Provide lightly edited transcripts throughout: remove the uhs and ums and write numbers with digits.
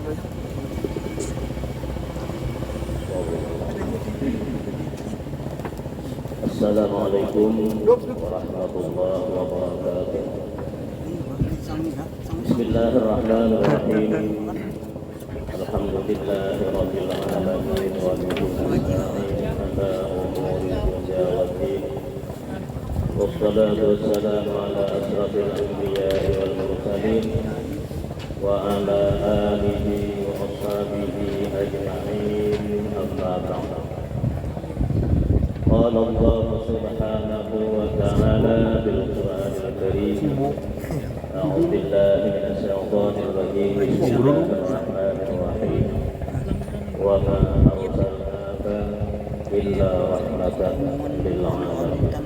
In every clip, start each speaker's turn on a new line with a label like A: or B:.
A: Assalamualaikum warahmatullahi wabarakatuh. Bismillahirrahmanirrahim. Alhamdulillahirabbil alamin wa bihi nasta'in ala umuri dunya waddin. Wassalatu wassalamu ala asrafil anbiya'i wal mursalin wa ala alihi wa ashabihi ajma'in. Amma ba'd. قال الله سبحانه وتعالى بالقرآن الكريم أعوذ بالله من الشيطان الرجيم بسم الله الرحمن الرحيم وما أرسلناك إلا رحمة للعالمين.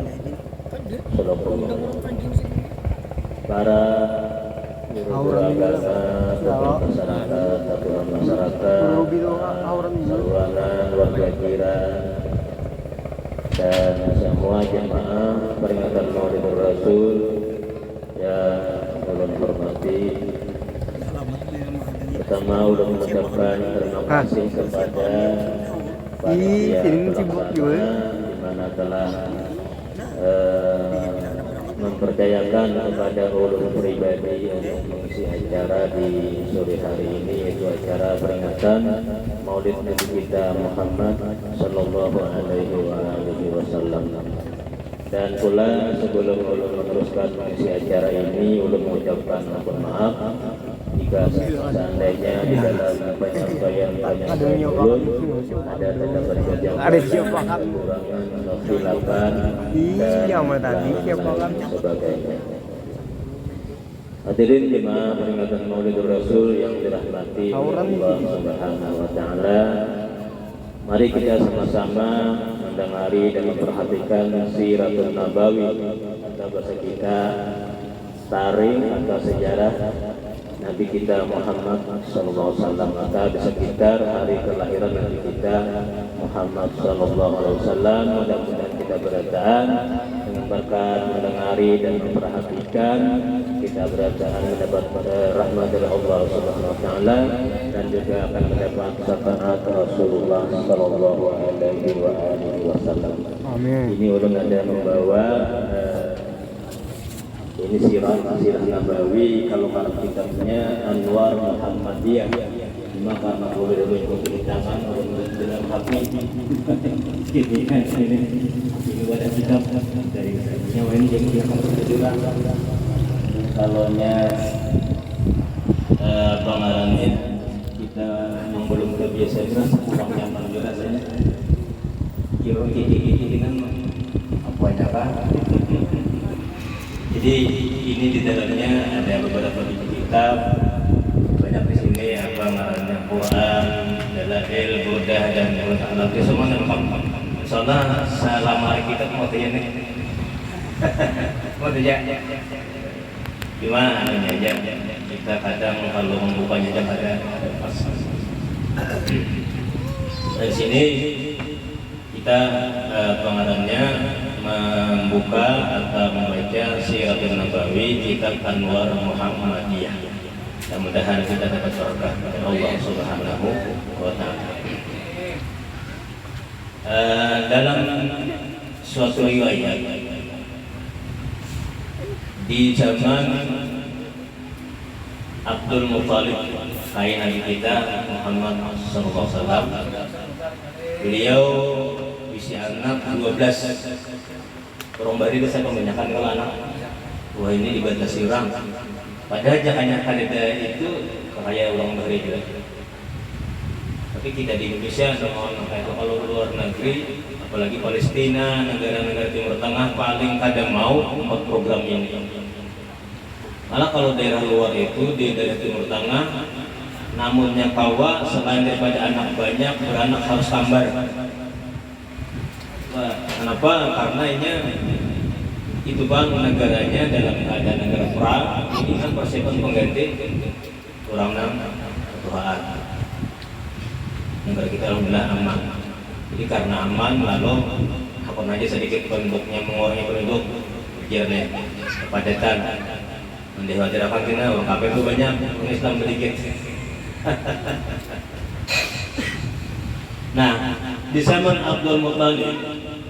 A: Para guru agama, masyarakat, aturan masyarakat, seruangan warga jiran, dan semua jemaah peringatan Maulidul Rasul yang ulun hormati. Pertama ulun mengucapkan terima kasih kepada panitia pelaksana di mana telah mempercayakan kepada ulun pribadi untuk mengisi acara di sore hari ini, yaitu acara peringatan Maulid Nabi kita Muhammad Sallallahu Alaihi Wasallam. Dan pula sebelum ulun meneruskan mengisi acara ini, ulun mengucapkan mohon maaf jika seandainya di dalam penyampaian ulun ada terdapat kekurangan atau khilafan dan sebagainya. Hadirin jemaah peringatan Maulidul Rasul yang dirahmati Allah Subhanahu wa taala. Mari kita sama-sama mendengari dan memperhatikan Siratul Nabawi atau bahasa kita taring atau sejarah Nabi kita Muhammad sallallahu alaihi wasallam, atau di sekitar hari kelahiran Nabi kita Muhammad sallallahu alaihi wasallam. Mudah-mudahan kita berdoaan dengan berkat mendengari dan memperhatikan, kita berdoaan mendapat rahmat dari Allah Subhanahu wa taala dan juga akan mendapat syafaat Rasulullah sallallahu alaihi wasallam. Amin. Ini ulun ada membawa ini sirah Nabawi, kalau kalau kitabnya Anwar Muhammadiyah. Cuma karena boleh di tangan dengan hati ini kan ini ada kitab dari nyawa ini yang akan kalaunya pengarangnya kita yang belum terbiasa kurang nyaman juga rasanya. Kira kiki kan apa apa. Jadi ini di dalamnya ada beberapa kitab, banyak di sini apa namanya Quran, Dalail, Buddha dan Al-Quran, semua lengkap. Soalnya selama kita mau tanya nih, mau tanya, gimana aja? Kita kadang kalau membukanya aja ada pas. Dari sini kita pengarangnya membuka atau membaca Siratul Nabawi kitab Anwar Muhammadiyah. Mudah-mudahan kita dapat berkah dari Allah Subhanahu wa taala. Dalam suatu riwayat di zaman Abdul Muthalib ayah Nabi kita Muhammad sallallahu alaihi wasallam, beliau usia anak 12. Orang bari bisa kebanyakan kalau anak, wah ini dibatasi orang. Padahal jangan ada itu kayak orang bari juga. Tapi kita di Indonesia kalau luar negeri, apalagi Palestina, negara-negara Timur Tengah paling kadang mau ikut program ini. Malah kalau daerah luar itu di daerah Timur Tengah, namunnya kawa selain daripada anak banyak, beranak harus kambar. Kenapa? Karena ini itu bang negaranya dalam keadaan negara perang, ini kan persiapan pengganti orang Tuhan. Negara kita alhamdulillah aman. Jadi karena aman, lalu apa aja sedikit penduduknya mengurangnya penduduk, biarnya kepadatan. Mendekatkan kita, orang kafir itu banyak, orang Islam sedikit. Nah, di zaman Abdul Muthalib,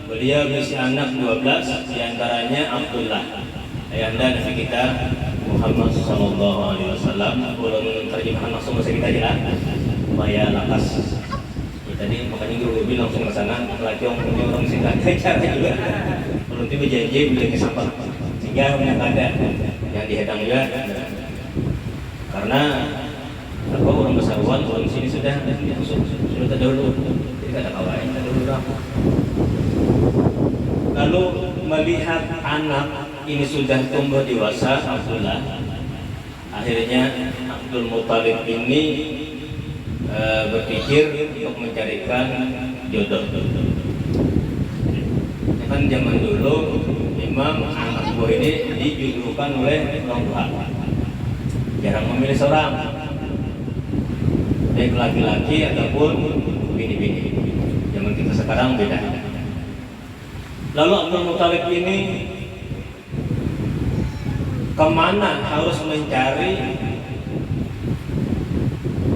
A: beliau berisi anak 12, diantaranya Abdullah, ayahanda Nabi kita Muhammad Sallallahu Alaihi Wasallam. Ulun terjemahan langsung bahasa kita aja lah, supaya lakas. Ya, tadi makanya gue bilang langsung ke sana, lagi orang singkat cara juga. Ulun itu berjanji beli ke sampah, sehingga yang ada yang dihadang juga. Karena apa orang besaruan, orang sini sudah terdahulu, jadi ada kawan terdahulu. Lalu melihat anak ini sudah tumbuh dewasa, Abdullah, akhirnya Abdul Muthalib ini berpikir untuk mencarikan jodoh. Ya kan zaman dulu memang anak buah ini dijodohkan oleh orang tua, jarang memilih seorang, baik laki-laki ataupun bini-bini. Zaman kita sekarang beda. Lalu Abdul Muthalib ini kemana harus mencari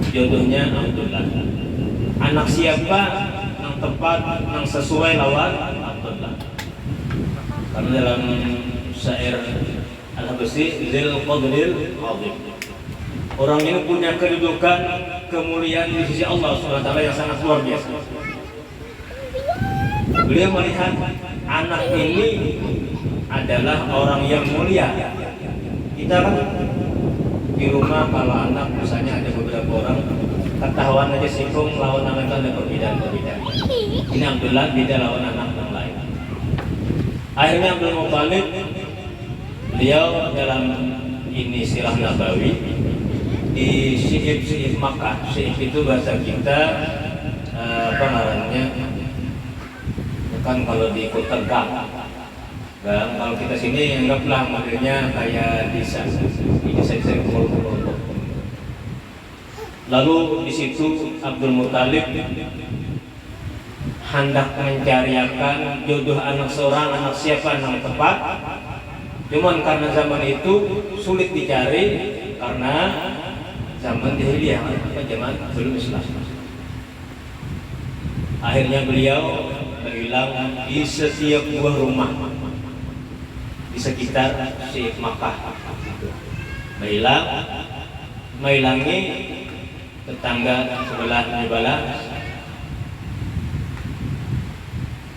A: jodohnya Abdullah? Anak siapa yang tepat, yang sesuai lawan Abdullah? Karena dalam syair Al-Habsyi, Zil Qadril Azim, orang ini punya kedudukan, kemuliaan di sisi Allah SWT yang sangat luar biasa. Beliau melihat anak ini adalah orang yang mulia. Kita kan di rumah kalau anak misalnya ada beberapa orang, ketahuan aja singkong lawan anak itu ada perbedaan. Ini Abdullah beda lawan anak yang lain. Akhirnya Abdul Muthalib, beliau dalam ini sirah Nabawi di Syi'ib Makkah. Syi'ib itu bahasa kita apa namanya? Kan kalau di kota Gang, kalau kita sini anggaplah modelnya kayak desa, ini saya kelompok. Lalu di situ Abdul Muthalib hendak mencariakan jodoh anak seorang, anak siapa yang tepat. Cuman karena zaman itu sulit dicari karena zaman jahiliyah, zaman belum Islam. Akhirnya beliau berhilang di setiap buah rumah di sekitar Syi'ib Makkah. Menghilangi tetangga sebelah menyebelah.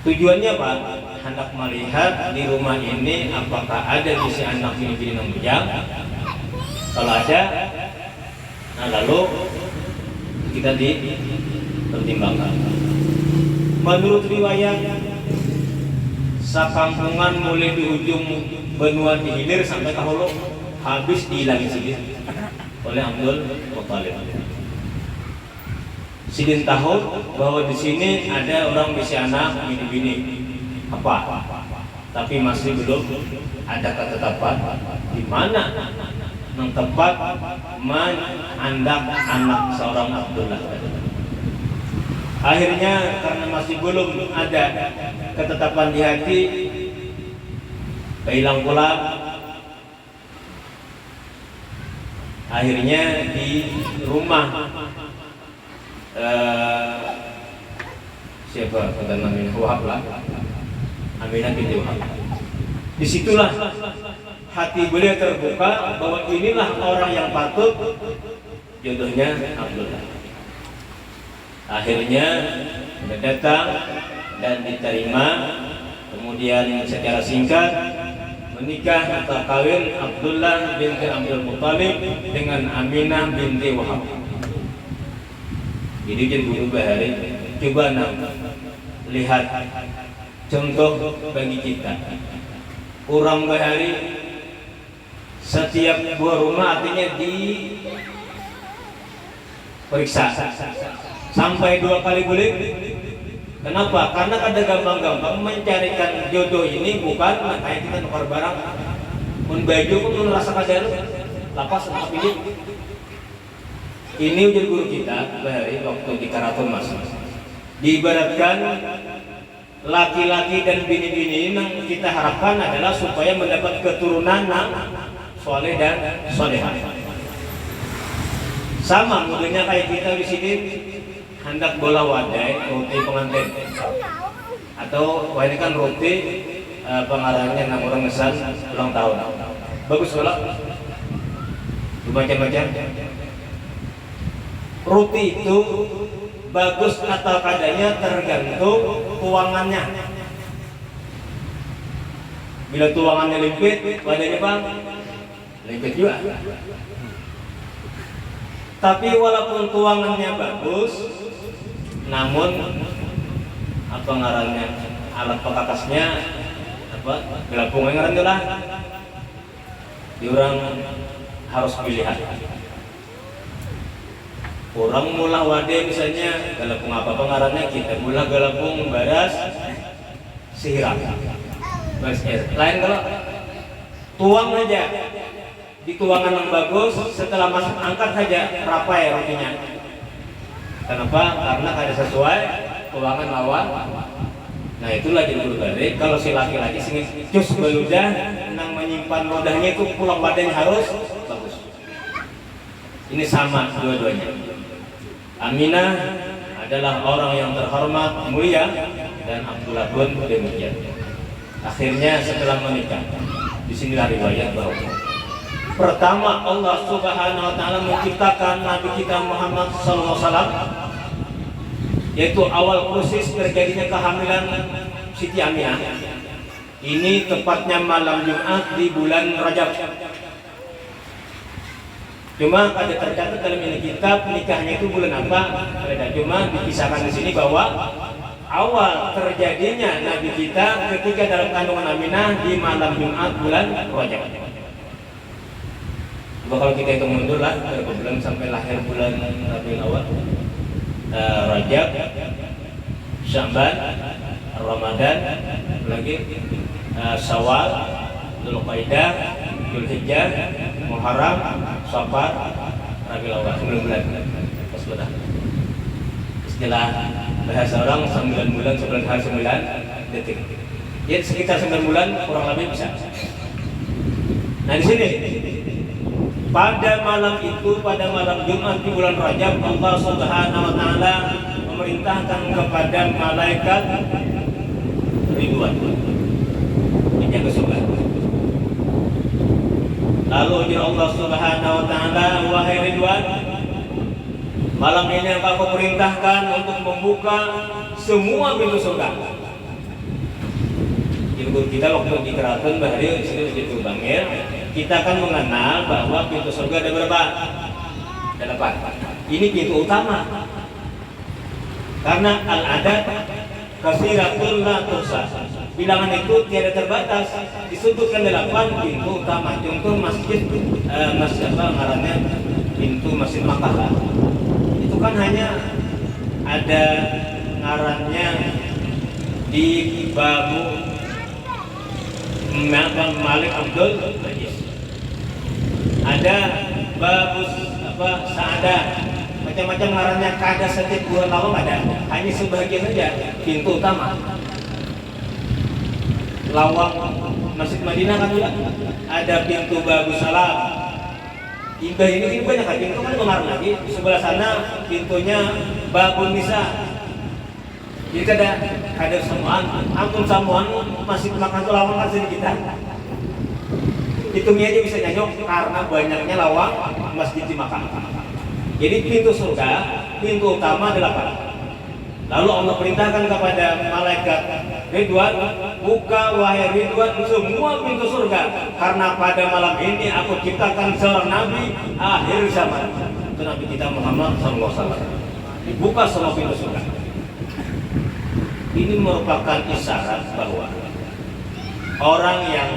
A: Tujuannya apa? Hendak melihat di rumah ini apakah ada si anak bini-bini yang bujang. Kalau ada, nah lalu kita dipertimbangkan. Menurut riwayat, sakampungan mulai di ujung benua di hilir sampai ke hulu habis dihilangi sidin oleh Abdul Muthalib. Sidin tahu bahwa di sini ada orang bisa anak bini-bini apa, tapi masih belum ada ketetapan di mana yang tepat menandak anak seorang Abdullah. Akhirnya karena masih belum ada ketetapan di hati, hilang pula. Akhirnya di rumah siapa kata namanya Wahab lah, Aminah binti Wahab. Disitulah hati beliau terbuka bahwa inilah orang yang patut jodohnya Abdullah. Akhirnya datang dan diterima, kemudian secara singkat menikah atau kawin Abdullah binti Abdul Muthalib dengan Aminah binti Wahab. Jadi jadi guru bahari, coba lihat contoh bagi kita. Orang bahari setiap buah rumah artinya diperiksa sampai 2 kali boleh. Kenapa? Karena ada gampang-gampang mencarikan jodoh ini bukan kayak kita nukar barang. Mun baju pun merasa kadar lapas sama pilih. Ini ujar guru kita bahari waktu di Karaton Mas. Diibaratkan laki-laki dan bini-bini yang kita harapkan adalah supaya mendapat keturunan yang soleh dan solehah.
B: Sama modelnya kayak kita di sini hendak bola wadai roti pengantin, atau wah ini kan roti pengarangnya 6 orang ngesan ulang tahun. Bagus bola, macam-macam. Roti itu bagus atau kadanya tergantung tuangannya. Bila tuangannya limpit, wadahnya bang limpit juga. Tapi walaupun tuangannya bagus, namun apa ngarannya alat pekakasnya apa gelapung ngaran lah, diorang harus pilihan. Orang mula wade misalnya gelapung apa pengarannya, kita mula gelapung baras sihiram. Lain kalau tuang aja di tuangan yang bagus, setelah masuk angkat saja rapai rotinya. Kenapa? Karena ada sesuai tuangan lawan. Nah itulah jadi balik. Kalau si laki-laki sini cus beludah, nang menyimpan rodanya itu pulang badannya harus bagus. Ini sama dua-duanya. Aminah adalah orang yang terhormat, mulia, dan Abdullah pun demikian. Akhirnya setelah menikah, disinilah riwayat bahwa pertama Allah Subhanahu wa taala menciptakan Nabi kita Muhammad SAW, yaitu awal proses terjadinya kehamilan Siti Aminah. Ini tepatnya malam Jumat di bulan Rajab. Cuma ada tercatat dalam ini kitab nikahnya itu bulan apa? Cuma dikisahkan di sini bahwa awal terjadinya Nabi kita ketika dalam kandungan Aminah di malam Jumat bulan Rajab. Kalau kita itu mundur lah berapa bulan sampai lahir bulan Rabiul Awal, Rajab, Sya'ban, Ramadan, lagi Syawal, Dzulqa'dah, Dzulhijjah, Muharram, Safar, Rabiul Awal, 9 bulan. Pas sudah. Istilah bahasa orang 9 bulan 9 hari 9 detik. Jadi sekitar 9 bulan kurang lebih bisa. Nah di sini pada malam itu, pada malam Jumat di bulan Rajab, Allah Subhanahu wa taala memerintahkan kepada malaikat Ridwan menjaga surga. Lalu Allah Subhanahu wa taala, wahai Ridwan, malam ini aku perintahkan untuk membuka semua pintu surga. Ibu kita waktu di keraton bahari di sini begitu bangir, kita akan mengenal bahwa pintu surga ada berapa? Ada 8. Ini pintu utama. Karena al-adat kasiratul la tuhsa. Bilangan itu tiada terbatas. Disebutkan 8 pintu utama. Contoh masjid apa ngarannya pintu Masjid Makkah. Itu kan hanya ada ngarannya di Babu Malik Abdul Aziz. Ada babus apa Sa'ada, macam-macam ngarannya, kada setiap bulan lawang ada, hanya sebagian saja pintu utama. Lawang Masjid Madinah kan juga ada pintu babus Salam. Imbah ini banyak kan pintu kan kemarin lagi di sebelah sana pintunya babun Nisa. Jadi ada samuan, ampun samuan masih makan tuh lawang kan kita. Hitungnya aja bisa nyanyok karena banyaknya lawang masjid dimakan. Jadi pintu surga, pintu utama 8. Lalu Allah perintahkan kepada malaikat Ridwan, buka wahai Ridwan semua pintu surga, karena pada malam ini aku ciptakan seorang nabi akhir zaman. Itu Nabi kita Muhammad SAW. Dibuka semua pintu surga. Ini merupakan isyarat bahwa orang yang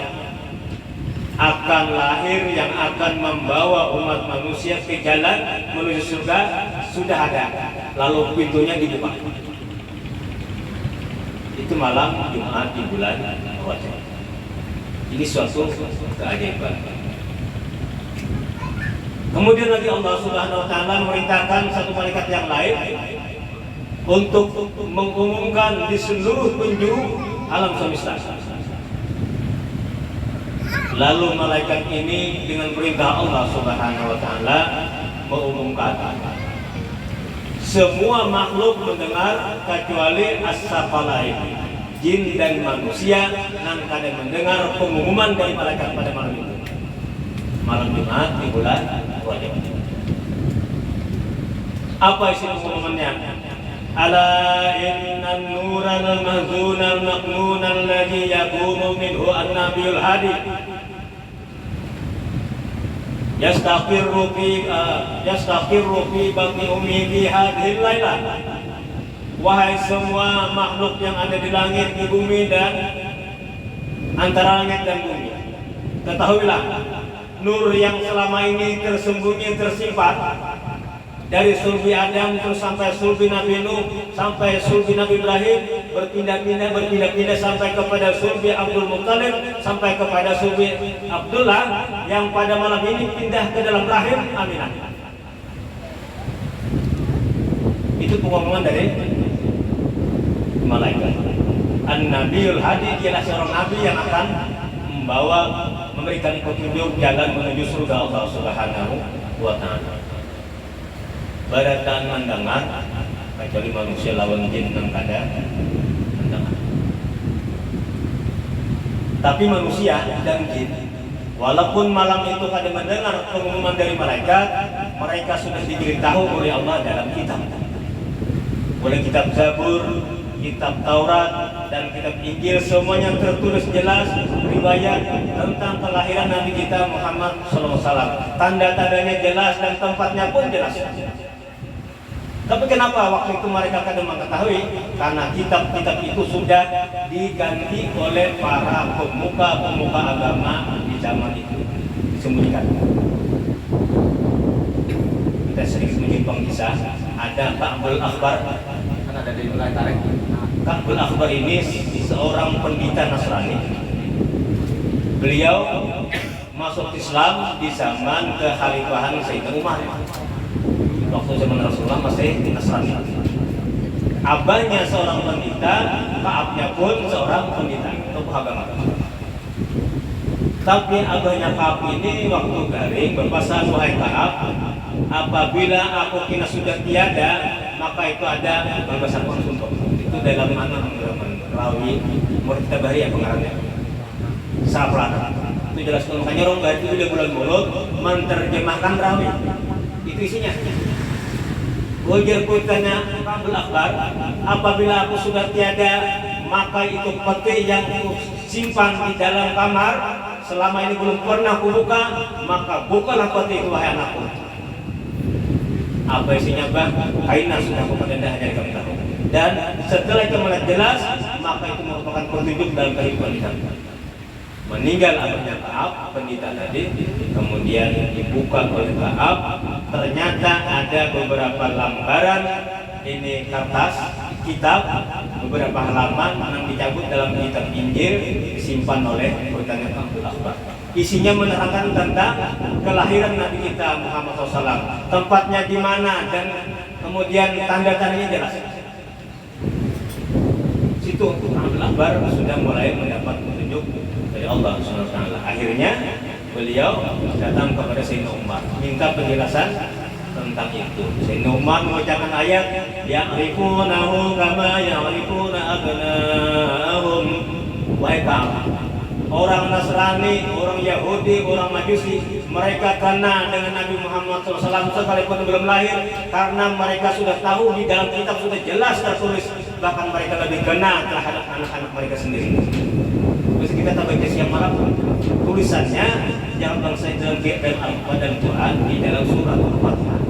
B: akan lahir, yang akan membawa umat manusia ke jalan menuju surga sudah ada, lalu pintunya dibuka. Itu malam Jumat di bulan Rajab. Ini suatu keajaiban. Kemudian lagi Allah Subhanahu wa taala memerintahkan satu malaikat yang lain untuk mengumumkan di seluruh penjuru alam semesta. Lalu malaikat ini dengan perintah Allah Subhanahu wa taala mengumumkan semua makhluk mendengar kecuali as-saqalain, jin dan manusia yang kadang mendengar pengumuman dari malaikat pada malam itu, malam Jumat di bulan Rajab. Apa isi pengumumannya? Ala innan nural mahzunal maqmunal ladzi yakunu minhu an-nabiyul hadi yastaqirru fi batni ummi fi hadhil lailah. Wahai semua makhluk yang ada di langit, di bumi dan antara langit dan bumi, ketahuilah nur yang selama ini tersembunyi, tersimpan dari sulbi Adam terus sampai sulbi Nabi Nuh, sampai sulbi Nabi Ibrahim, berpindah-pindah sampai kepada sulbi Abdul Muttalib, sampai kepada sulbi Abdullah yang pada malam ini pindah ke dalam rahim Aminah. Itu pengumuman dari malaikat. An-Nabiyul Hadi, ialah seorang nabi yang akan memberikan petunjuk jalan menuju surga Allah Subhanahu wa Ta'ala. Baratan mendengar kecuali manusia lawan jin yang kada mendengar. Tapi manusia dan jin, walaupun malam itu kada mendengar pengumuman dari malaikat, mereka sudah diberitahu oleh Allah dalam kitab, oleh kitab Zabur, kitab Taurat, dan kitab Injil. Semuanya tertulis jelas riwayat tentang kelahiran Nabi kita Muhammad SAW. Tanda-tandanya jelas dan tempatnya pun jelas. Tapi kenapa waktu itu mereka kadang mengetahui? Karena kitab-kitab itu sudah diganti oleh para pemuka-pemuka agama di zaman itu, disembunyikan. Kita sering menyimpang kisah. Ada Ka'bul Akhbar, kan ada di wilayah Tarik. Ka'bul Akhbar ini seorang pendeta Nasrani. Beliau masuk Islam di zaman kekhalifahan Sayyidina Umar. Waktu zaman Rasulullah masih Nasrani. Abahnya seorang pendeta, Ka'abnya pun seorang pendeta, tokoh agama. Tapi abahnya Ka'ab ini waktu garing berpesan, wahai Ka'ab, apabila aku kini sudah tiada, maka itu ada pembebasan konsultan. Itu dalam mana rawi murid Tabari yang pengarangnya Safran. Itu jelas, makanya orang baru itu udah bulan mulut menerjemahkan rawi. Itu isinya. Wajar kuitanya Ka'bul Akhbar, apabila aku sudah tiada, maka itu peti yang aku simpan di dalam kamar selama ini belum pernah kubuka, maka bukalah peti itu wahai anakku. Apa isinya bah? Kainah sudah aku pendendah hanya kamu tahu. Dan setelah itu melihat jelas, maka itu merupakan petunjuk dalam kehidupan kita. Meninggal abahnya Ka'ab, pendeta tadi, kemudian dibuka oleh Ka'ab, ternyata ada beberapa lembaran ini kertas kitab, beberapa halaman yang dicabut dalam kitab Injil disimpan oleh Sultan Ka'bul Akhbar. Isinya menerangkan tentang kelahiran Nabi kita Muhammad SAW, tempatnya di mana, dan kemudian tanda-tandanya jelas. Situ Ka'bul Akhbar sudah mulai mendapat petunjuk dari Allah SWT. Akhirnya beliau datang kepada Sayyidina Umar minta penjelasan tentang itu. Sayyidina Umar mengucapkan ayat ya'rifunahu kama ya'rifuna abna'ahum. Wahai Ka'ab, orang Nasrani, orang Yahudi, orang Majusi, mereka kenal dengan Nabi Muhammad SAW sekalipun belum lahir, karena mereka sudah tahu di dalam kitab sudah jelas tertulis, bahkan mereka lebih kenal terhadap anak-anak mereka sendiri. Terus kita tak baca siang malam tulisannya yang bangsa dalam Al-Quran dan Quran di dalam surat Al-Fatihah.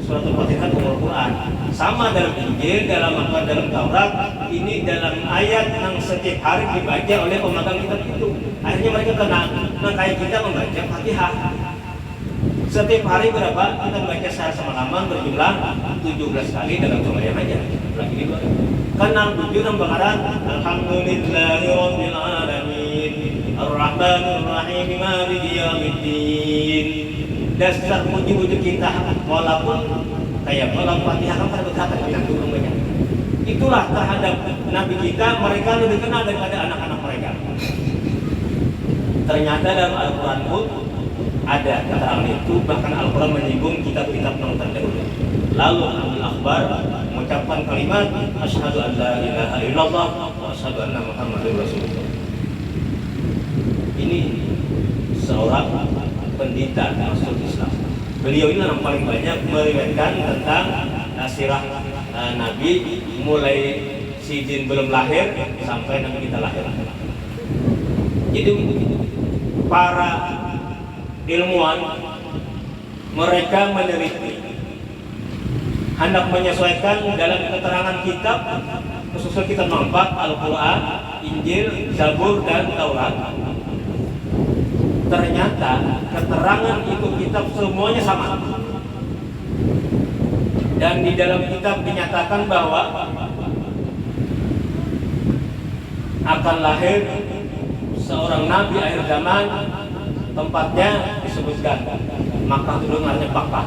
B: Surat Al-Fatihah itu Al-Quran. Sama dalam Injil, dalam Al-Quran, dalam Taurat, ini dalam ayat yang setiap hari dibaca oleh pemegang kitab itu. Akhirnya mereka kenal. Nah kayak kita membaca Fatihah. Setiap hari berapa? Kita membaca secara semalaman berjumlah 17 kali dalam sembahyang aja. Lagi di kenal tujuh dan bakaran Alhamdulillahirabbil alamin Ar-Rahmanir Rahim Maliki Yaumiddin. Dasar puji-puji kita walaupun kayak malam Fatihah kan pada berkata kita dulu banyak. Itulah terhadap Nabi kita, mereka lebih kenal daripada anak-anak mereka. Ternyata dalam Al-Quran pun ada keterangan itu, bahkan Al-Quran menyinggung kitab-kitab yang terdahulu. Lalu Abdul Akbar mengucapkan kalimat asyhadu an la ilaha illallah wa asyhadu anna Muhammadur Rasulullah. Ini seorang pendeta Rasul Islam. Beliau ini yang paling banyak meriwayatkan tentang sirah Nabi, mulai si jin belum lahir sampai Nabi kita lahir. Jadi para ilmuwan mereka meneliti, hendak menyesuaikan dalam keterangan kitab, khususnya kitab 4, Al-Quran, Injil, Zabur, dan Taurat. Ternyata keterangan itu kitab semuanya sama. Dan di dalam kitab dinyatakan bahwa akan lahir seorang nabi akhir zaman, tempatnya disebutkan Makkah, itu dengarnya Bakkah,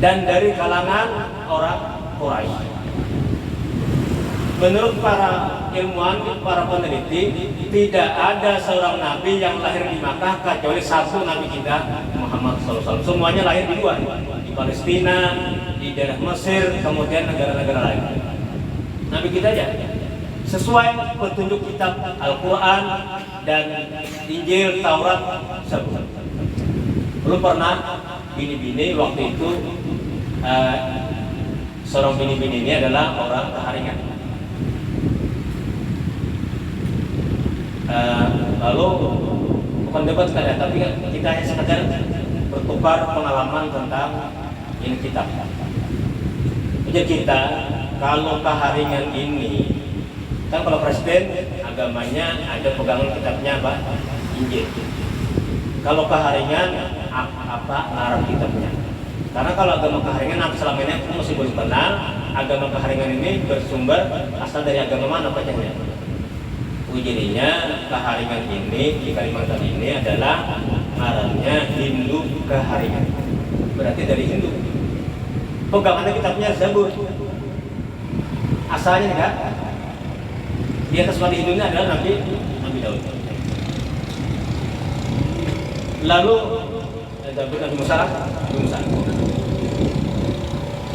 B: dan dari kalangan orang Quraisy. Menurut para ilmuwan, para peneliti, tidak ada seorang nabi yang lahir di Makkah kecuali satu nabi kita, Muhammad SAW. Semuanya lahir di luar, di Palestina, di daerah Mesir, kemudian negara-negara lain. Nabi kita aja sesuai petunjuk kitab Al-Quran dan Injil, Taurat, Zabur. Belum pernah bini-bini waktu itu, seorang bini-bini ini adalah orang keharingan. Lalu bukan debat sekali, tapi kita hanya sekedar bertukar pengalaman tentang ini kitab. Jadi kita kalau keharingan ini, kan kalau presiden agamanya ada pegangan kitabnya apa? Injil. Kalau keharingan apa larang kitabnya? Karena kalau agama keharingan aku selama ini aku masih belum kenal agama keharingan ini bersumber asal dari agama mana bacanya. Jadinya keharingan ini di Kalimantan ini adalah ngarannya Hindu keharingan. Berarti dari Hindu. Pegangannya kitabnya Zabur. Asalnya enggak. Di atas wali Hindu ini adalah Nabi Daud. Lalu Zabur Nabi Musa.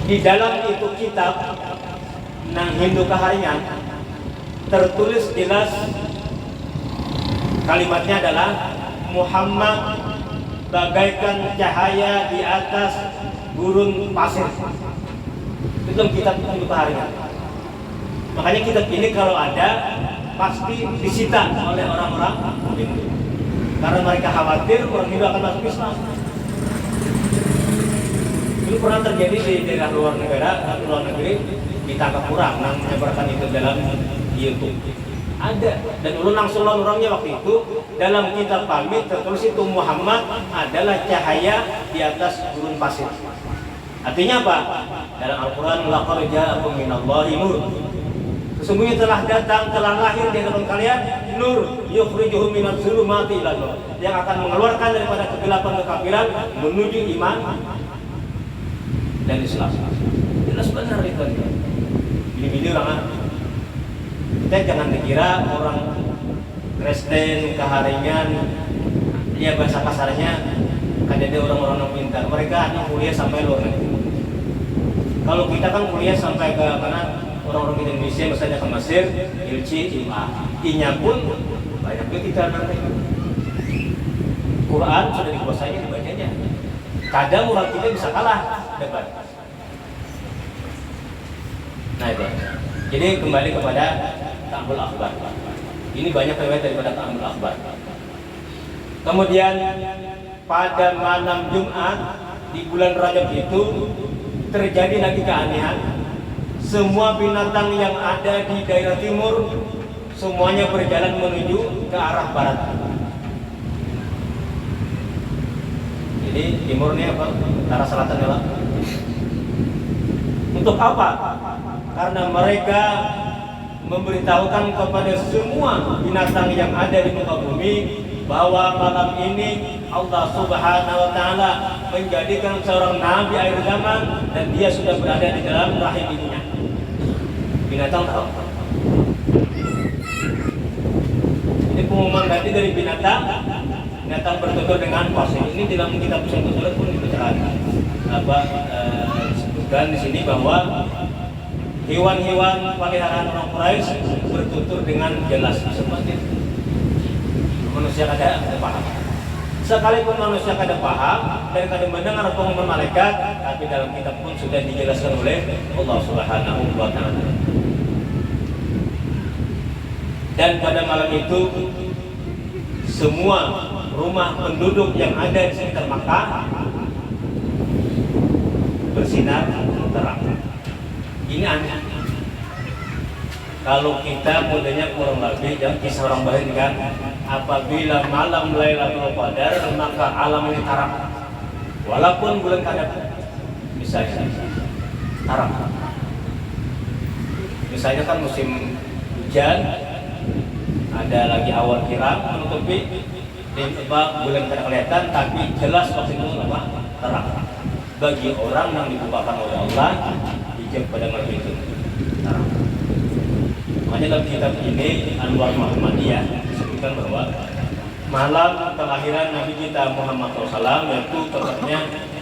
B: Di dalam itu kitab nang Hindu keharingan tertulis jelas kalimatnya adalah Muhammad bagaikan cahaya di atas gurun pasir. Itu kitab Hindu keharingan. Makanya kitab ini kalau ada pasti disita oleh orang-orang Hindu, karena mereka khawatir orang Hindu akan masuk Islam. Itu pernah terjadi di daerah luar negeri ditangkap orang yang menyebarkan itu dalam YouTube. Ada, dan ulun langsung lawan orangnya waktu itu. Dalam kitab kami tertulis itu Muhammad adalah cahaya di atas gurun pasir. Artinya apa? Dalam Al-Quran, laqad ja'akum minallahi nur. Sesungguhnya telah datang, telah lahir di hadapan kalian nur yukhrijuhum minadz zulumati ila nur, yang akan mengeluarkan daripada kegelapan kekafiran menuju iman dan Islam. Jelas benar itu. Bini-bini orang, kita jangan dikira orang Kristen keharingan, ya bahasa kasarnya kan ada orang-orang yang pintar. Mereka hanya kuliah sampai luar negeri. Kalau kita kan kuliah sampai ke mana? Orang-orang Indonesia misalnya ke Mesir, ILC, IMA, I-nya pun banyak juga kita nanti. Quran sudah dikuasai dibacanya. Kadang orang kita bisa kalah debat. Nah itu. Jadi kembali kepada Ta'amul Akhbar. Ini banyak riwayat daripada Ta'amul Akhbar. Kemudian pada malam Jumat di bulan Rajab itu terjadi lagi keanehan. Semua binatang yang ada di daerah timur semuanya berjalan menuju ke arah barat. Jadi timur ini apa? Arah selatan ya Pak. Untuk apa? Karena mereka memberitahukan kepada semua binatang yang ada di muka bumi bahwa malam ini Allah Subhanahu wa Ta'ala menjadikan seorang nabi akhir zaman dan dia sudah berada di dalam rahim ibunya. Binatang tahu. Ini pengumuman tadi dari binatang binatang bertutur dengan pas. Ini dalam kitab Syaikh Surat pun dibicarakan disebutkan di sini bahwa hewan-hewan peliharaan orang Quraisy bertutur dengan jelas seperti itu. Manusia kada paham. Sekalipun manusia kada paham dan kada mendengar pengumuman malaikat, tapi dalam kitab pun sudah dijelaskan oleh Allah Subhanahu wa taala. Dan pada malam itu semua rumah penduduk yang ada di sekitar Makkah bersinar terang. Ini aneh. Kalau kita modelnya kurang lebih yang kisah orang Bahrain kan, apabila malam Lailatul Qadar maka alam ini terang. Walaupun bulan Qadar misalnya terang. Misalnya kan musim hujan, ada lagi awan kiram menutupi bulan kada kelihatan, tapi jelas waktu itu terang. Bagi orang yang dibukakan oleh Allah hijab pada malam itu terang. Makanya dalam kitab ini Anwar Muhammadiyah disebutkan bahwa malam kelahiran Nabi kita Muhammad SAW yaitu tepatnya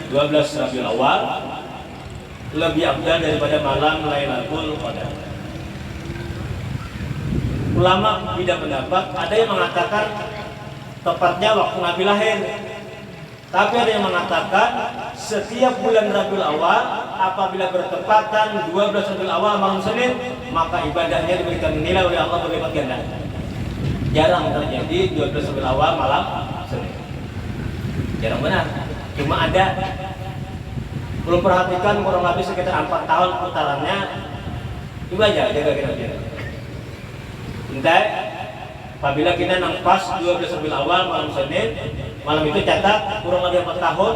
B: 12 Rabiul Awal lebih afdal daripada malam Lailatul Qadar. Ulama beda pendapat, ada yang mengatakan tepatnya waktu Nabi lahir. Tapi ada yang mengatakan setiap bulan Rabiul Awal apabila bertepatan 12 Rabiul Awal malam Senin, maka ibadahnya diberikan nilai oleh Allah berlipat ganda. Jarang terjadi 12 Rabiul Awal malam Senin. Jarang benar. Cuma ada. Belum perhatikan kurang lebih sekitar 4 tahun putarannya. Coba aja jaga kira-kira. Intai, apabila kita nampas 12 Rabiul Awal malam Senin, malam itu catat kurang lebih 4 tahun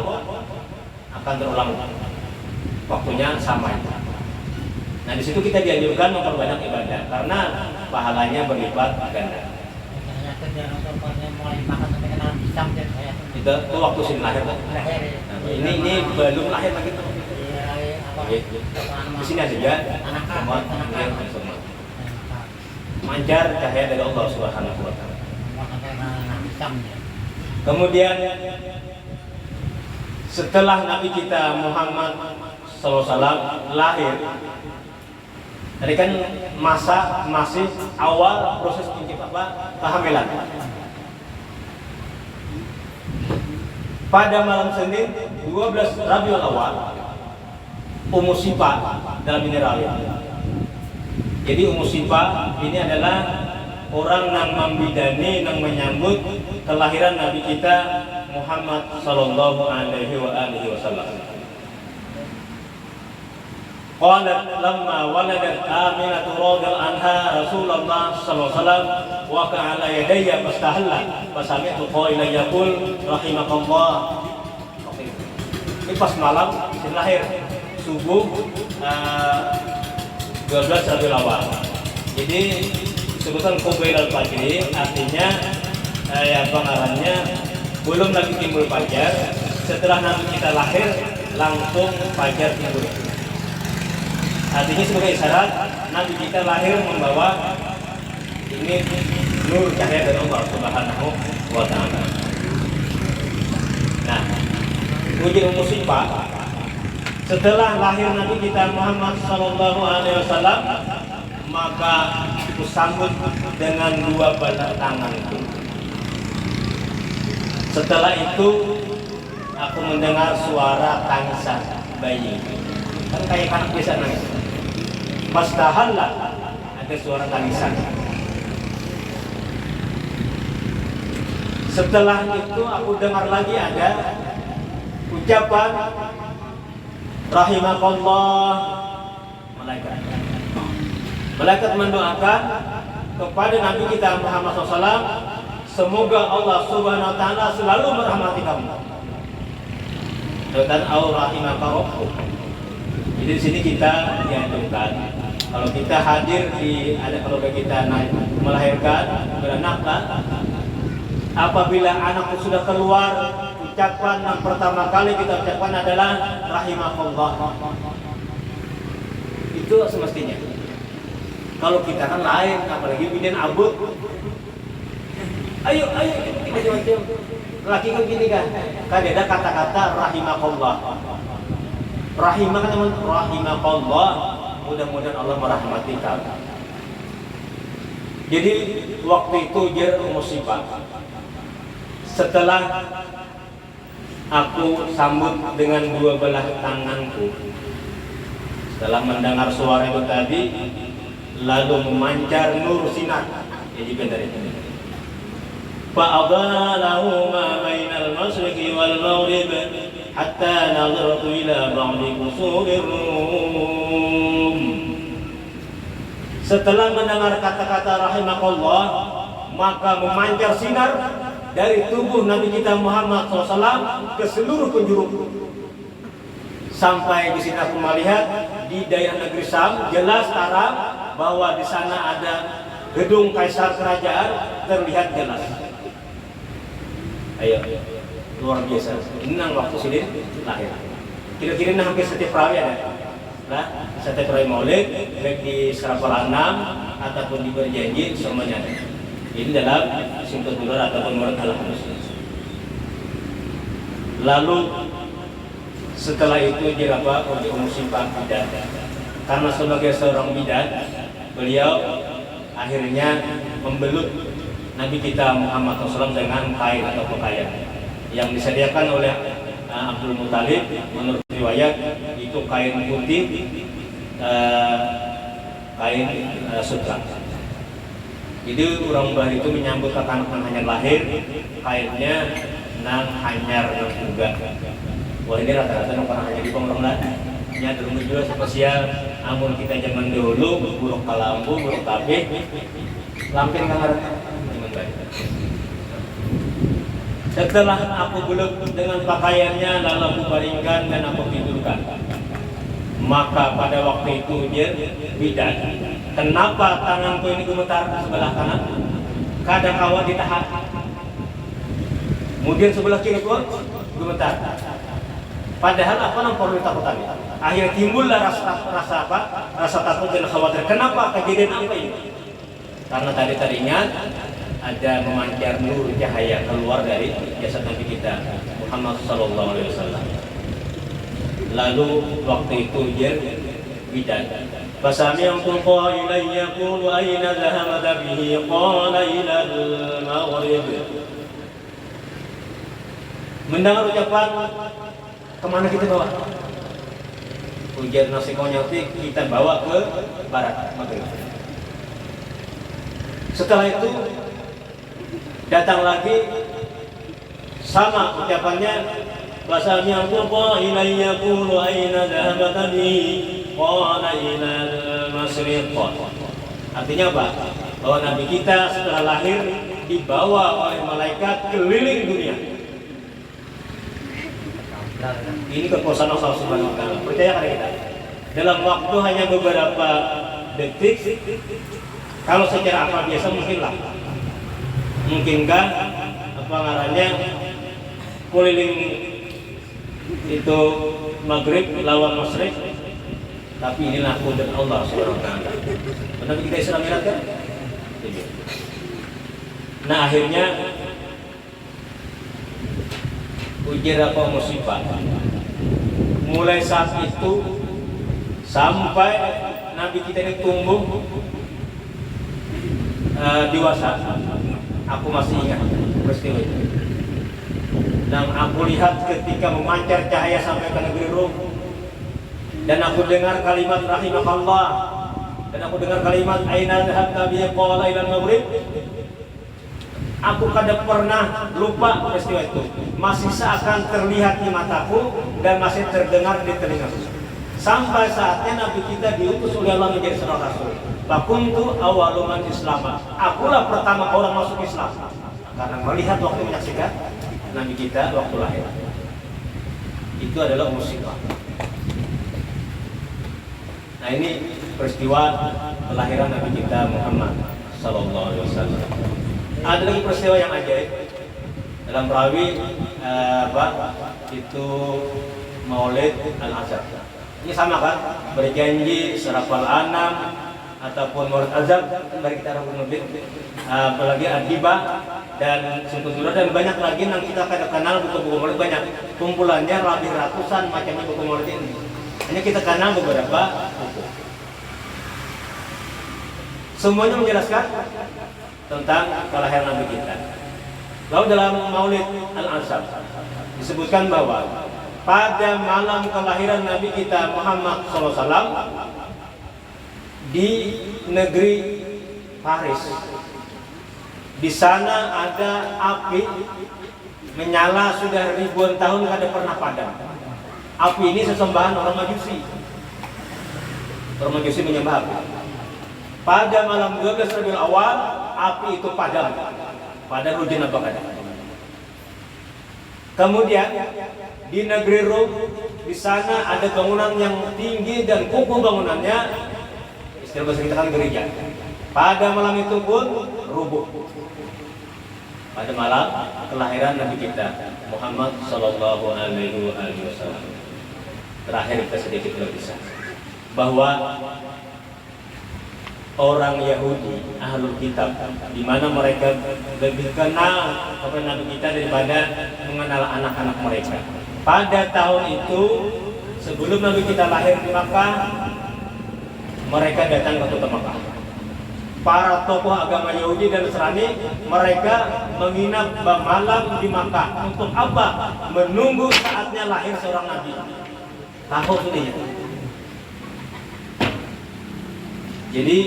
B: akan terulang. Waktunya sama. Nah, di situ kita dianjurkan memperbanyak ibadah karena pahalanya berlipat ganda. Itu waktu sin lahir. Nah, ini belum lahir lagi tuh. Di sini aja ya. Semua. Mancar cahaya dari Allah Subhanahu wa taala. Kemudian setelah Nabi kita Muhammad SAW lahir, tadi kan masih awal proses kehamilan. Pada malam Senin 12 Rabiul Awal, Ummu Sifah dalam mineral. Jadi Ummu Sifah ini adalah orang yang membidani, yang menyambut kelahiran Nabi kita Muhammad sallallahu alaihi wasallam. Qalat lamma waladat Aminah radhiyallahu anha Rasulullah sallallahu alaihi wasallam wa ka'ala yadayya fastahalla fasami'tu qailan yaqul rahimakallah. Ini pas malam lahir subuh 12 Rabiul Awal. Jadi sebutan Qubail al-Fajri artinya pengarangnya belum lagi timbul fajar, setelah Nabi kita lahir langsung fajar timbul. Artinya sebagai isyarat Nabi kita lahir membawa ini nur cahaya dari Allah Subhanahu wa taala. Nah, ujian Ummu Sifah setelah lahir Nabi kita Muhammad sallallahu alaihi wasallam, maka aku sambut dengan 2 badak tanganku. Setelah itu aku mendengar suara tangisan bayi. Kan kayak anak biasa nangis. Fastahalla, ada suara tangisan. Setelah itu aku dengar lagi ada ucapan rahimakallah. Malaikat mendoakan kepada Nabi kita Muhammad SAW, semoga Allah Subhanahu wa taala selalu merahmati kamu. Dan rahimakallah. Jadi di sini kita dianjurkan kalau kita hadir di ada keluarga kita melahirkan beranak, apabila anak sudah keluar, ucapan yang pertama kali kita ucapkan adalah rahimakallah. Itu semestinya. Kalau kita kan lain, apalagi bidan abut. Ayo, macam-macam. laki kan gini kan ada kata-kata rahimakallah. Rahimah kan teman, rahimakallah, mudah-mudahan Allah merahmati kamu. Jadi waktu itu dia musibah. Setelah aku sambut dengan dua belah tanganku, setelah mendengar suara itu tadi, lalu memancar nur sinar. Jadi benar itu. Fa'adalahu ma bainal masyriqi wal maghrib hatta nazartu ila ba'di qusurir Rum. Setelah mendengar kata-kata rahimakallah, maka memancar sinar dari tubuh Nabi kita Muhammad SAW ke seluruh penjuru. Sampai di sini aku melihat di daerah negeri Syam jelas terang bahwa di sana ada gedung kaisar kerajaan terlihat jelas. Ayo, luar biasa. Ini nang waktu sini lahir. Kira-kira hampir setiap perawi ada. Nah, setiap perawi Maulid baik di Serapal 6 ataupun di Berjanji semuanya ada. Ini dalam Simtul Durar ataupun Murad Al-Hadis. Lalu setelah itu dia apa? Musibah bidat. Karena sebagai seorang bidat, beliau akhirnya membelut Nabi kita Muhammad SAW dengan kain atau pakaian yang disediakan oleh Abdul Muthalib. Menurut riwayat itu kain putih, kain sutra. Jadi orang Bahari itu menyambut anak yang hanya lahir, kainnya nang hanyar juga. Wah ini rata-rata orang hanya di orang lain. Nya dulu juga spesial. Amun kita zaman dahulu buruk kalambu, buruk tabe, lampir kangar. Setelah aku beluk dengan pakaiannya, lalu aku baringkan dan aku tidurkan. Maka pada waktu itu dia bidat. Kenapa tanganku ini gemetar sebelah kanan? Kadang awal ditahan. Kemudian sebelah kiri pun gemetar. Padahal apa yang perlu ditakutan? Akhirnya timbullah rasa apa? Rasa takut dan khawatir. Kenapa kejadian apa ini? Karena tadinya ada memancar nur cahaya keluar dari jasad Nabi kita Muhammad sallallahu alaihi wasallam. Lalu waktu itu dia bidat. Fasami'tu qailan yaqulu ayna dhahabat bihi qala ila al-maghrib. Mendengar ucapan, kemana kita bawa? Ujar nasi konyati kita bawa ke barat maghrib. Setelah itu datang lagi sama ucapannya, bahasanya qul ilayya qulu aina dhahabat bi qala ila al-masyriq. Artinya apa? Bahwa Nabi kita setelah lahir dibawa oleh malaikat keliling dunia. Ini kekuasaan Allah Subhanahu wa taala. Percaya kan kita? Dalam waktu hanya beberapa detik, kalau secara akal biasa mungkinlah. Mungkinkah apa ngarannya keliling itu maghrib lawan masyriq? Tapi inilah kudrat Allah Subhanahu wa taala. Benar kita Islam kan? Nah akhirnya ujian apa musibah. Mulai saat itu sampai Nabi kita ini tumbuh dewasa. Aku masih ingat peristiwa itu. Dan aku lihat ketika memancar cahaya sampai ke negeri Rum. Dan aku dengar kalimat rahimakallah. Dan aku dengar kalimat aina dhahabta bi qala ila al-maghrib. Aku kadang pernah lupa peristiwa itu. Masih seakan terlihat di mataku dan masih terdengar di telingaku. Sampai saatnya Nabi kita diutus oleh Allah menjadi seorang rasul. Bakuntu awaluman Islam. Akulah pertama orang masuk Islam. Karena melihat waktu menyaksikan Nabi kita waktu lahir. Itu adalah musibah. Nah ini peristiwa kelahiran Nabi kita Muhammad sallallahu alaihi wasallam. Ada lagi peristiwa yang ajaib dalam perawi itu Maulid Al-Azhar. Ini sama kan? Berjanji Serapal Anam ataupun Maulid Azhar, mari kita rangkum lebih. Apalagi Adibah dan Sumber dan banyak lagi yang kita kada kenal buku-buku maulid banyak. Kumpulannya lebih ratusan macamnya buku maulid ini. Hanya kita kenal beberapa buku. Semuanya menjelaskan tentang kelahiran Nabi kita. Lalu dalam Maulid Al-Ansab disebutkan bahwa pada malam kelahiran Nabi kita Muhammad SAW di negeri Paris, di sana ada api menyala sudah ribuan tahun kada pernah padam. Api ini sesembahan orang Majusi. Orang Majusi menyembah api. Pada malam 12 Rabiul Awal api itu padam. Pada hujan apa kada. Kemudian di negeri Rom, di sana ada bangunan yang tinggi dan kokoh bangunannya, istilah bahasa kita kan gereja. Pada malam itu pun rubuh. Pada malam kelahiran Nabi kita Muhammad Sallallahu Alaihi Wasallam. Terakhir kita sedikit berpisah bahwa orang Yahudi Ahlul Kitab, di mana mereka lebih kenal kepada Nabi kita daripada mengenal anak-anak mereka. Pada tahun itu sebelum Nabi kita lahir di Makkah, mereka datang ke kota Makkah. Para tokoh agama Yahudi dan Nasrani mereka menginap malam di Makkah. Untuk apa? Menunggu saatnya lahir seorang Nabi. Tahu sudah. Jadi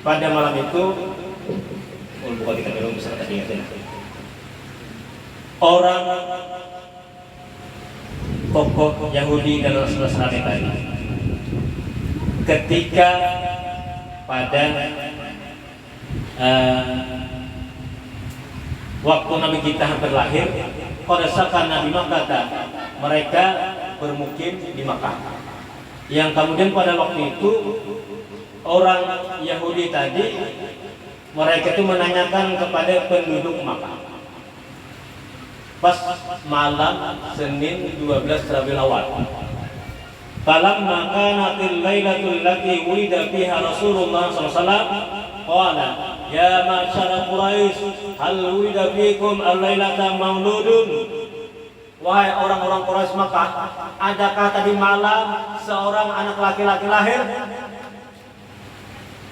B: pada malam itu, bukan kita belum bisa kata ingatnya. Orang tokoh Yahudi dan Nasrani tadi, ketika pada waktu Nabi kita hampir lahir, pada saat Nabi Makkah, mereka bermukim di Makkah. Yang kemudian pada waktu itu orang Yahudi tadi, mereka itu menanyakan kepada penduduk Makkah. Pas malam Senin 12 Rabiul Awal. Falamma kanatil lailatul lati wulida fiha Rasulullah sallallahu alaihi wasallam qala ya ma'syara Quraisy hal wulida fikum al-lailata mauludun. Wahai orang-orang Quraisy Makkah, adakah tadi malam seorang anak laki-laki lahir?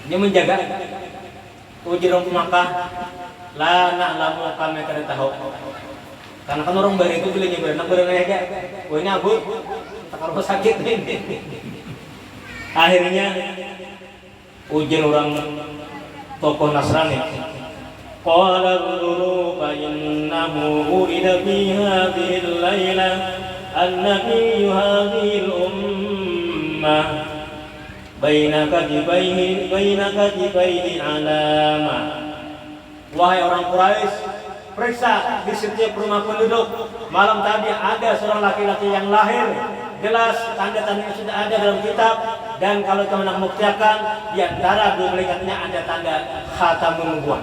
B: Dia menjaga uji orang Makkah, la na'lamu, kami kada tahu. Karena kan orang baru itu bila nyeberanang berenang aja, wah ini abu, tak rumah sakit ini. Akhirnya ujian orang tokoh Nasrani. Qala dzuru fa innahu urida fi hadhihi al-laila an-nabiyyu hadhihi al-ummah baina katibaihi alama. Wahai orang Quraisy, periksa di setiap rumah penduduk. Malam tadi ada seorang laki-laki yang lahir. Jelas tanda-tanda yang sudah ada dalam kitab. Dan kalau teman membuktikan, di antara dua malaikatnya ada tanda khatamun nubuwah.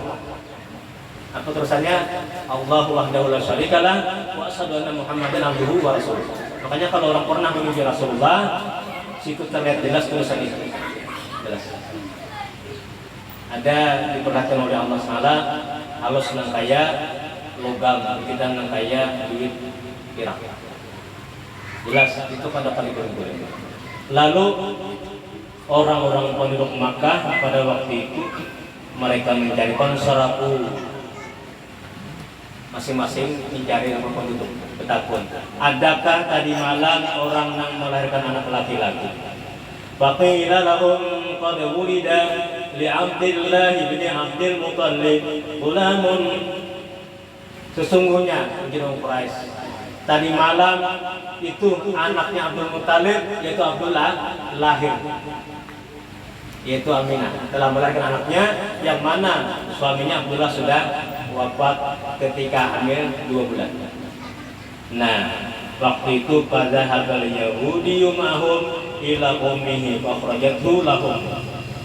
B: Apa terusannya? Allahu wahdahu la syarikalah wa asyhadu anna Muhammadan abduhu wa rasuluh. Makanya kalau orang pernah memuji Rasulullah, situ terlihat jelas tulisan itu. Jelas. Ada diperlihatkan oleh Allah SWT, halus nang kaya logam, kita nang kaya duit perak. Jelas itu pada kali berbulan. Lalu orang-orang penduduk Makkah pada waktu itu mereka mencari konsaraku, masing-masing mencari nama penduduk betakun. Adakah tadi malam orang yang melahirkan anak laki-laki? Faqila lahum qad wulida li Abdillah bin Abdul Muttalib gulamun. Sesungguhnya Jiran Quraisy, tadi malam itu anaknya Abdul Muttalib yaitu Abdullah lahir, yaitu Aminah telah melahirkan anaknya yang mana suaminya Abdullah sudah wafat ketika hamil 2 bulan. Nah, waktu itu pada hadal Yahudi ma'hum ila ummihi fakhrajathu lahum.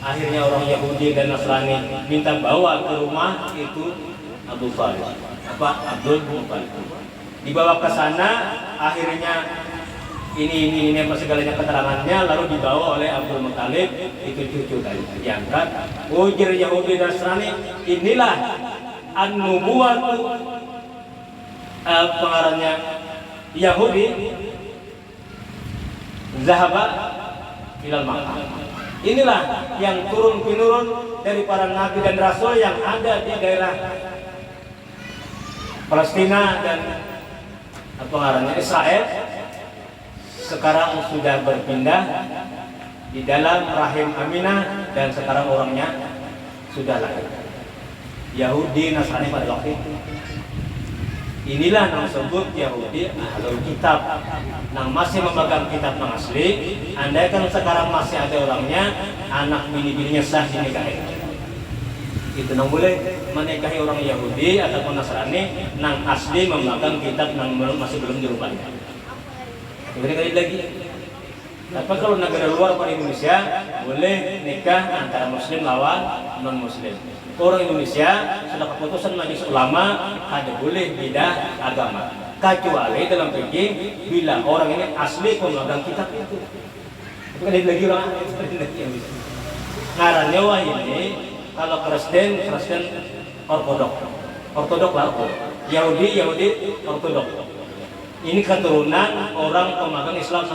B: Akhirnya orang Yahudi dan Nasrani minta bawa ke rumah itu Abdul Muttalib. Dibawa ke sana, akhirnya ini apa segalanya keterangannya, lalu dibawa oleh Abdul Muttalib, itu cucu tadi diangkat. Ujar Yahudi dan Nasrani, inilah an-nubuwatu pengarangnya Yahudi zahaba ilal Makkah. Inilah yang turun menurun dari para nabi dan rasul yang ada di daerah Palestina dan pengarangnya Israel sekarang sudah berpindah di dalam rahim Aminah dan sekarang orangnya sudah lahir. Yahudi Nasrani pada waktu itu. Inilah yang disebut Yahudi Ahlul Kitab yang masih memegang kitab yang asli. Andai kan sekarang masih ada orangnya, anak bini-bininya sah dinikahi. Itu yang boleh menikahi orang Yahudi ataupun Nasrani yang asli memegang kitab yang masih belum dirubah. Kali lagi. Tapi kalau negara luar pada Indonesia boleh nikah antara Muslim lawan non Muslim. Orang Indonesia sudah keputusan Majelis Ulama ada boleh beda agama, kecuali dalam fikih bila orang ini asli pemegang kitab itu. Kali lagi orang ngarannya wah ini kalau Kristen ortodok lah, Yahudi ortodok. Ini keturunan orang pemegang Islam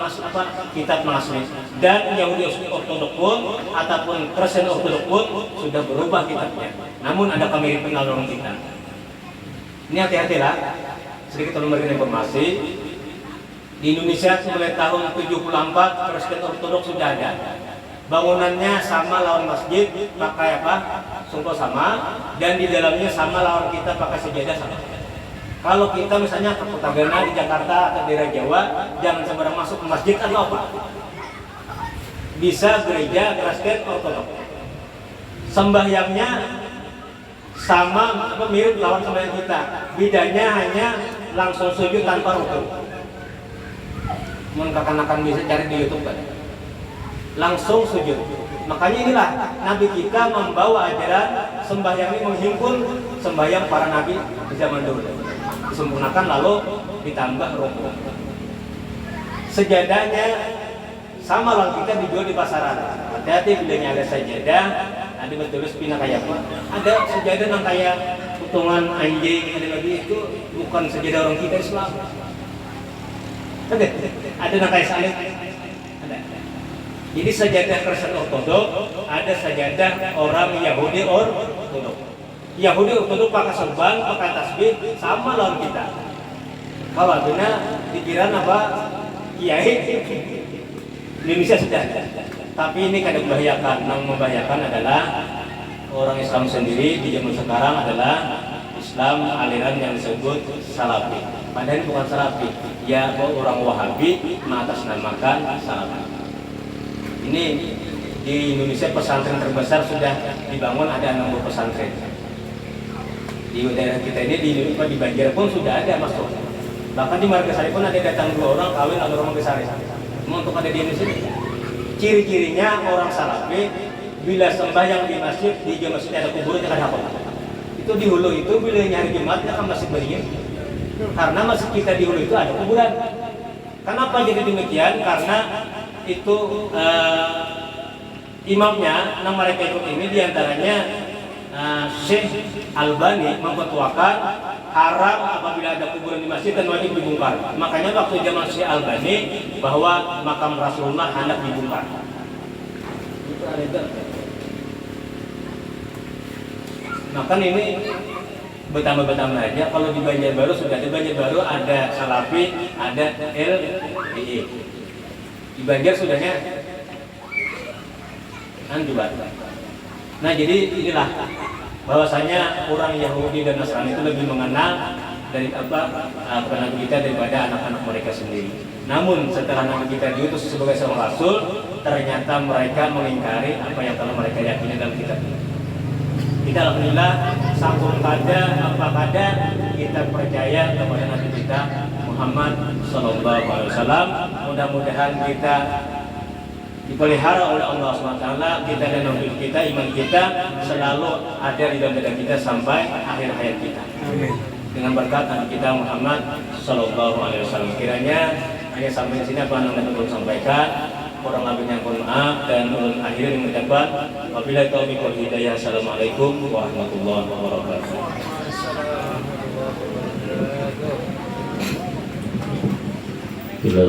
B: kitab asli. Dan Yahudi ortodok pun ataupun Kristen ortodok pun sudah berubah kitabnya. Namun ada kemiripan orang kita. Ini hati-hatilah. Sedikit memberikan informasi. Di Indonesia mulai tahun 74 Kristen ortodok sudah ada. Bangunannya sama lawan masjid, pakai apa? Sungkoh sama. Dan di dalamnya sama lawan kita pakai sejadah sama. Kalau kita misalnya ke Kota di Jakarta atau daerah Jawa, jangan sembarang masuk ke masjid atau apa. Bisa gereja Kristen ortodok. Sembahyangnya sama mirip lawan sembahyang kita. Bedanya hanya langsung sujud tanpa rukuk. Mungkin akan bisa cari di YouTube kan. Langsung sujud. Makanya inilah Nabi kita membawa ajaran sembahyang ini menghimpun sembahyang para nabi di zaman dulu. Disempurnakan lalu ditambah rukuk. Sejadahnya sama lah kita dijual di pasaran. Hati-hati bilangnya ada sajadah, ada betul pindah kayak apa? Ada sajadah yang kayak potongan anjing ada lagi itu bukan sajadah orang kita Islam. Ada yang kayak salib. Ada. Jadi sajadah Kristen ortodok, ada sajadah orang Yahudi ortodok. Yahudi ortodok pakai serban, pakai tasbih, sama lawan kita. Kalau adanya pikiran apa? Kiai Indonesia sudah ada. Tapi ini kadang membahayakan. Yang membahayakan adalah orang Islam sendiri di zaman sekarang adalah Islam aliran yang disebut Salafi. Padahal bukan Salafi. Ya orang Wahabi mengatasnamakan Salafi. Ini di Indonesia pesantren terbesar sudah dibangun, ada 60 pesantren. Di daerah kita ini di Banjar pun sudah ada masuk. Bahkan di Margasari pun ada datang 2 orang kawin atau orang Margasari. Untuk ada di Indonesia. Ciri-cirinya orang Salafi bila sembahyang di masjid, di masjid ada kuburan jangan hafal. Itu di hulu itu bila nyari Jumatnya kan masih berdiri. Karena masjid kita di hulu itu ada kuburan. Kenapa jadi demikian? Karena itu imamnya, nama mereka ikut ini diantaranya Syekh Albani memfatwakan haram apabila ada kuburan di masjid dan wajib dibongkar. Makanya waktu zaman Syekh Albani bahwa makam Rasulullah hendak dibongkar. Itu ada. Maka ini bertambah aja. Kalau di Banjarbaru sudah ada Banjarbaru, ada Salafi, ada LDI. Di Banjar sudahnya juga. Nah jadi inilah bahwasanya orang Yahudi dan Nasrani itu lebih mengenal dari Nabi kita daripada anak-anak mereka sendiri. Namun setelah Nabi kita diutus sebagai seorang Rasul, ternyata mereka mengingkari apa yang telah mereka yakini dalam kitab ini. Kita alhamdulillah sanggup kada kita percaya kepada Nabi kita Muhammad SAW. Mudah-mudahan kita dipelihara oleh Allah SWT, kita dan Nabi kita, iman kita selalu ada di dalam dada kita sampai akhir hayat kita. Amin. Dengan berkat Nabi kita Muhammad SAW. Kiranya hanya sampai di sini apa yang kita belum sampaikan. Kurang lebihnya mohon maaf dan ulun akhir yang mengucapkan wabillahi taufiq wal hidayah. Assalamualaikum warahmatullahi wabarakatuh.
A: Bila